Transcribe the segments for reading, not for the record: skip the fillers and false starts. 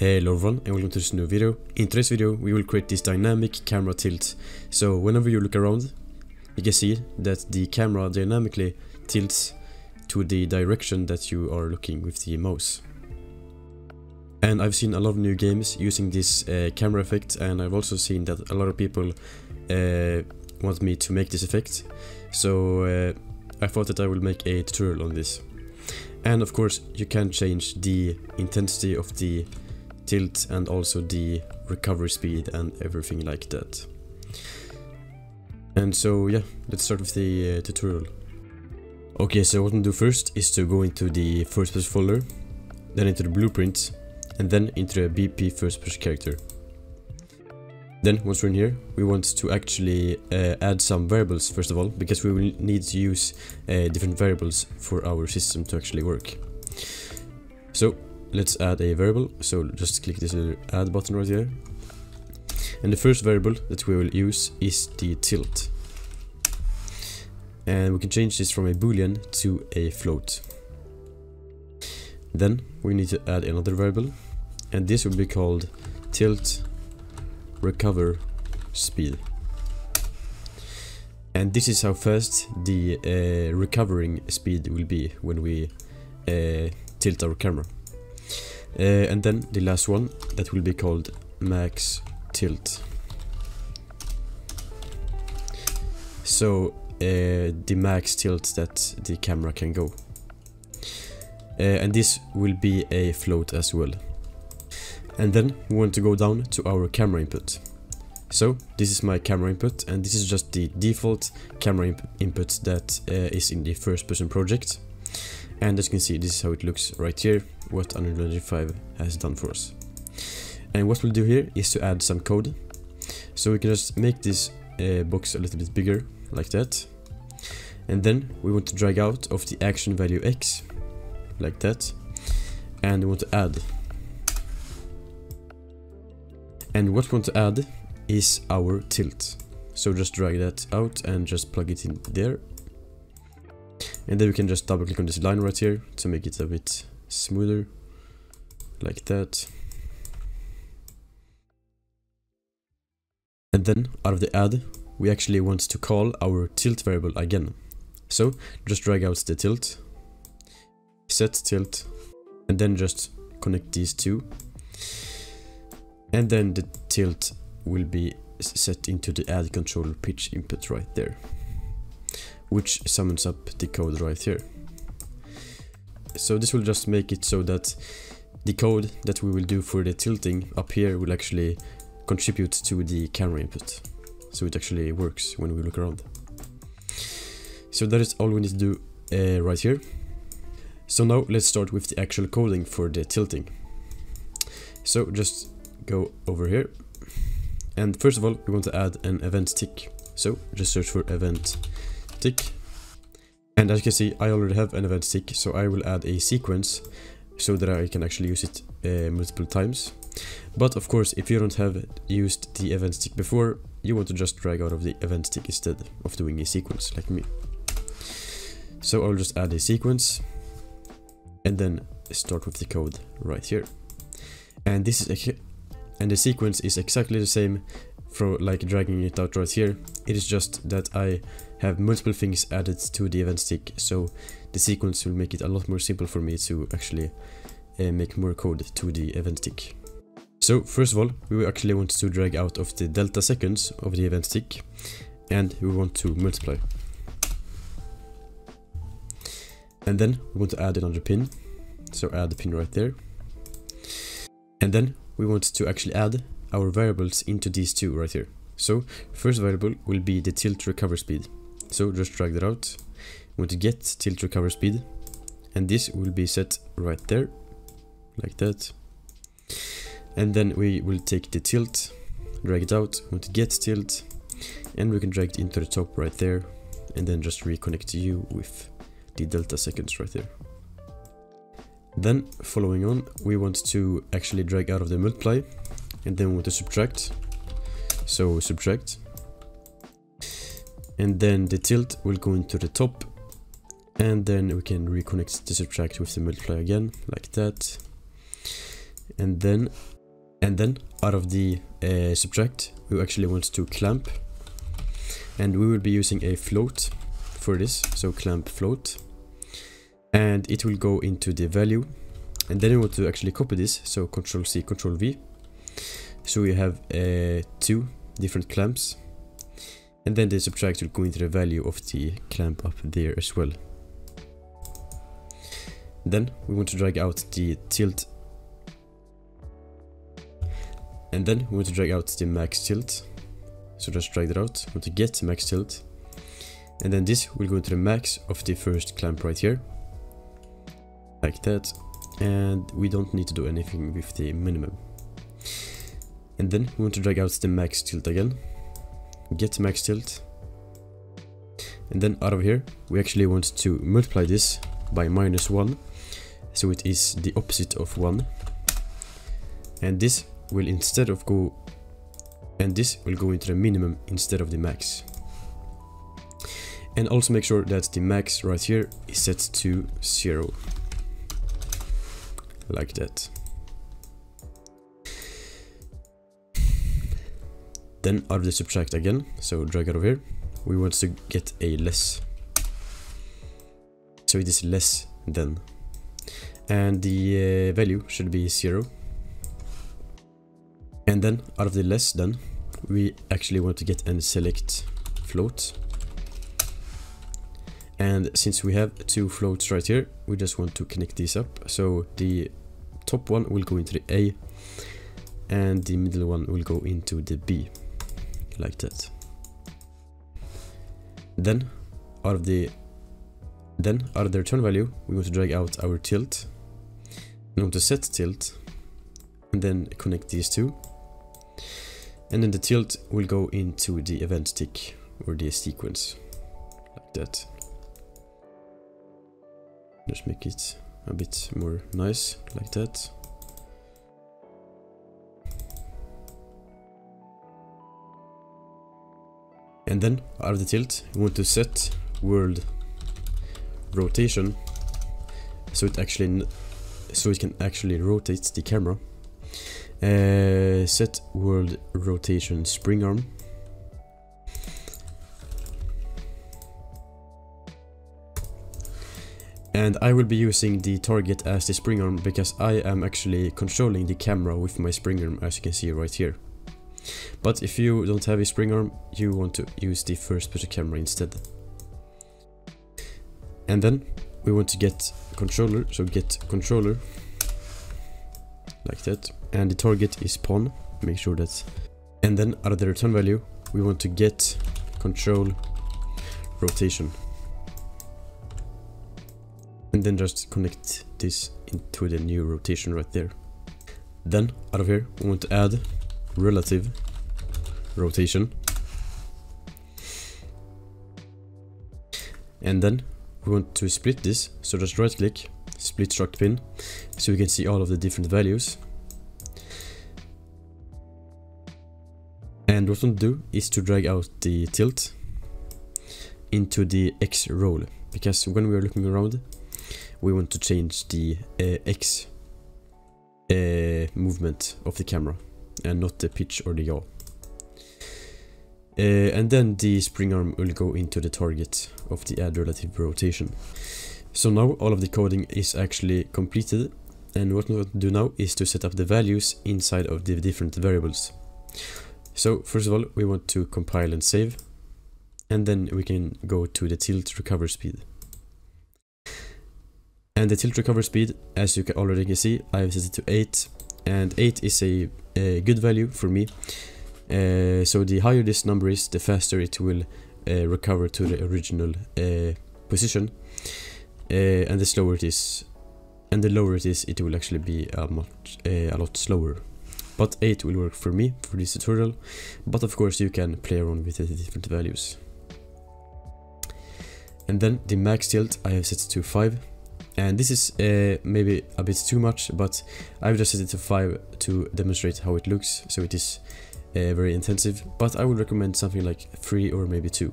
Hello everyone and welcome to this new video. In today's video we will create this dynamic camera tilt. So whenever you look around you can see that the camera dynamically tilts to the direction that you are looking with the mouse. And I've seen a lot of new games using this camera effect, and I've also seen that a lot of people want me to make this effect. So I thought that I will make a tutorial on this. And of course you can change the intensity of the tilt and also the recovery speed and everything like that. And so yeah, let's start with the tutorial. Okay, so what I'm gonna do first is to go into the first person folder, then into the blueprint, and then into the BP first person character. Then once we're in here, we want to actually add some variables first of all, because we will need to use different variables for our system to actually work. So let's add a variable. So just click this little add button right here. And the first variable that we will use is the tilt. And we can change this from a boolean to a float. Then we need to add another variable, and this will be called tilt recover speed. And this is how fast the recovering speed will be when we tilt our camera. And then the last one, that will be called max tilt. So the max tilt that the camera can go. And this will be a float as well. And then we want to go down to our camera input. So this is my camera input, and this is just the default camera input that is in the first person project. And as you can see, this is how it looks right here, what Unreal Engine 5 has done for us. And what we'll do here is to add some code. So we can just make this box a little bit bigger, like that. And then we want to drag out of the action value X, like that. And we want to add. And what we want to add is our tilt. So just drag that out and just plug it in there. And then we can just double click on this line right here to make it a bit smoother, like that. And then out of the add, we actually want to call our tilt variable again. So just drag out the tilt, set tilt, and then just connect these two. And then the tilt will be set into the add control pitch input right there, which summons up the code right here. So this will just make it so that the code that we will do for the tilting up here will actually contribute to the camera input. So it actually works when we look around. So that is all we need to do right here. So now let's start with the actual coding for the tilting. So just go over here, and first of all we want to add an event tick. So just search for event tick, and as you can see I already have an event tick, so I will add a sequence so that I can actually use it multiple times. But of course if you don't have used the event tick before, you want to just drag out of the event tick instead of doing a sequence like me. So I'll just add a sequence and then start with the code right here. And this is and the sequence is exactly the same for like dragging it out right here. It is just that I have multiple things added to the event stick, so the sequence will make it a lot more simple for me to actually make more code to the event stick. So first of all, we actually want to drag out of the delta seconds of the event stick, and we want to multiply. And then we want to add another pin, so add the pin right there. And then we want to actually add our variables into these two right here. So first variable will be the tilt recover speed. So just drag that out. We want to get tilt recover speed, and this will be set right there, like that. And then we will take the tilt, drag it out, we want to get tilt, and we can drag it into the top right there, and then just reconnect you with the delta seconds right there. Then following on, we want to actually drag out of the multiply, and then we want to subtract. So subtract, and then the tilt will go into the top, and then we can reconnect the subtract with the multiply again, like that. and then out of the subtract, we actually want to clamp, and we will be using a float for this, so clamp float, and it will go into the value, and then we want to actually copy this, so Ctrl C, Ctrl V, so we have 2 different clamps, and then the subtract will go into the value of the clamp up there as well. Then we want to drag out the tilt, and then we want to drag out the max tilt, so just drag that out. We want to get max tilt, and then this will go into the max of the first clamp right here, like that, and we don't need to do anything with the minimum. And then we want to drag out the max tilt again, get max tilt, and then out of here we actually want to multiply this by -1, so it is the opposite of 1, and this will go into the minimum instead of the max. And also make sure that the max right here is set to 0, like that. Then out of the subtract again, so drag out of here, we want to get a less, so it is less than, and the value should be 0. And then out of the less than, we actually want to get and select float, and since we have 2 floats right here, we just want to connect these up, so the top one will go into the A and the middle one will go into the B, like that. Then out of the return value, we want to drag out our tilt, and we want to set tilt, and then connect these two, and then the tilt will go into the event tick or the sequence, like that. Just make it a bit more nice, like that. And then out of the tilt, we want to set world rotation, so it can actually rotate the camera. Set world rotation spring arm, and I will be using the target as the spring arm because I am actually controlling the camera with my spring arm, as you can see right here. But if you don't have a spring arm, you want to use the first person camera instead. And then we want to get controller, so get controller, like that, and the target is pawn, make sure that. And then out of the return value, we want to get control rotation, and then just connect this into the new rotation right there. Then out of here, we want to add relative rotation, and then we want to split this, so just right click, split struct pin, so we can see all of the different values. And what we want to do is to drag out the tilt into the X roll, because when we are looking around, we want to change the X movement of the camera and not the pitch or the yaw. And then the spring arm will go into the target of the add relative rotation. So now all of the coding is actually completed, and what we want to do now is to set up the values inside of the different variables. So first of all, we want to compile and save, and then we can go to the tilt recover speed. And the tilt recover speed, as you can already see, I have set it to 8, and 8 is a good value for me. So the higher this number is, the faster it will recover to the original position, and the slower it is, and the lower it is, it will actually be a lot slower. But 8 will work for me for this tutorial, but of course you can play around with the different values. And then the max tilt I have set to 5, and this is maybe a bit too much, but I've just set it to 5 to demonstrate how it looks, so it is very intensive, but I would recommend something like 3 or maybe 2.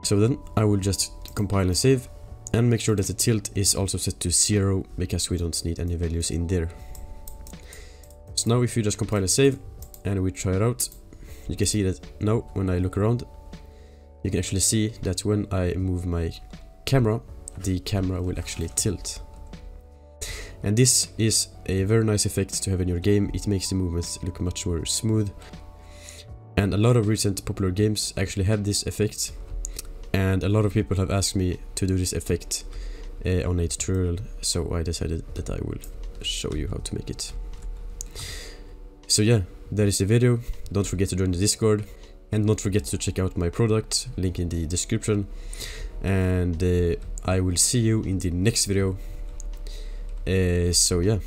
So then I will just compile and save, And make sure that the tilt is also set to 0 because we don't need any values in there. So now if you just compile a save and we try it out, you can see that now when I look around, you can actually see that when I move my camera, the camera will actually tilt. And this is a very nice effect to have in your game. It makes the movements look much more smooth. And a lot of recent popular games actually have this effect. And a lot of people have asked me to do this effect on a tutorial, so I decided that I will show you how to make it. So yeah, that is the video. Don't forget to join the Discord, and don't forget to check out my product, link in the description. And I will see you in the next video. So yeah.